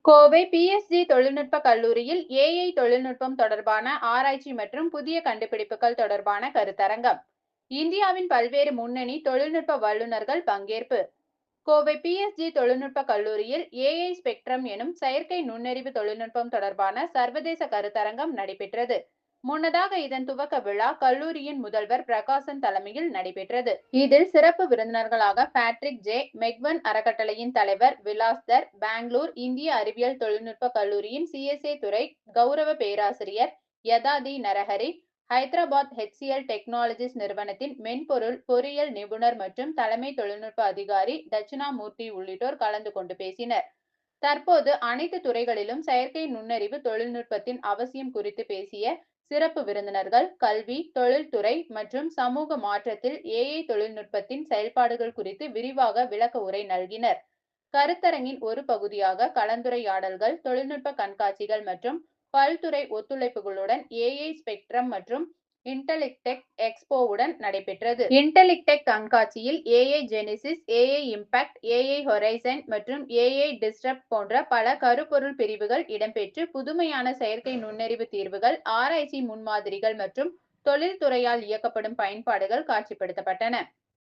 Kovai PSG தொழில்நுட்ப கல்லூரியில் AI தொழில்நுட்பம் தொடர்பான ஆராய்ச்சி மற்றும் புதிய கண்டுபிடிப்புகள் தொடர்பான கருத்தரங்கம். இந்தியாவின் பல்வேறு முன்னணி தொழில்நுட்ப வல்லுநர்கள் பங்கேற்பு. கோவை பிஎஸ்ஜி தொழில்நுட்ப கல்லூரியில் ஏஐ ஸ்பெக்ட்ரம் எனும் செயற்கை நுண்ணறிவு தொழில்நுட்பம் தொடர்பான சர்வதேச கருத்தரங்கம் நடைபெற்றது. முன்னதாக இதன் துவக்க விழா கல்லூரியின் முதல்வர் பிரகாசன் தலைமையில் நடைபெற்றது. இதில் சிறப்பு விருந்தினர்களாக பேட்ரிக் ஜே. மெக்வன் அறக்கட்டளையின் தலைவர் விலாஸ்தர், பெங்களூர் இந்திய அறிவியல் தொழில்நுட்ப கல்லூரியின் சிஎஸ்ஏ துறை கௌரவ பேராசிரியர் யதாதி நரஹரி, ஹைதராபாத் HCL டெக்னாலஜிஸ் நிறுவனத்தின் மென்பொருள் பொறியியல் நிபுணர் மற்றும் தலைமை தொழில்நுட்ப அதிகாரி தட்சிணாமூர்த்தி உள்ளிட்டோர் கலந்து கொண்டு பேசினர். தற்போது அனைத்து துறைகளிலும் செயற்கை நுண்ணறிவு தொழில்நுட்பத்தின் அவசியம் குறித்து பேசிய சிறப்பு விருந்தினர்கள் கல்வி, தொழில்துறை மற்றும் சமூக மாற்றத்தில் ஏஐ தொழில்நுட்பத்தின் செயல்பாடுகள் குறித்து விரிவாக விளக்க உரை நல்கினர். கருத்தரங்கின் ஒரு பகுதியாக கலந்துரையாடல்கள், தொழில்நுட்ப கண்காட்சிகள் மற்றும் பல்துறை ஒத்துழைப்புகளுடன் ஏஐ ஸ்பெக்ட்ரம் மற்றும் இன்டெலிக்டெக் எக்ஸ்போவுடன் நடைபெற்றது. இன்டெலிக்டெக் கண்காட்சியில் AI Genesis, AI impact, AI horizon மற்றும் ஏஐ டிஸ்ரப்ட் போன்ற பல கருப்பொருள் பிரிவுகள் இடம்பெற்று புதுமையான செயற்கை நுண்ணறிவு தீர்வுகள், ஆராய்ச்சி முன்மாதிரிகள் மற்றும் தொழில்துறையால் இயக்கப்படும் பயன்பாடுகள் காட்சிப்படுத்தப்பட்டன.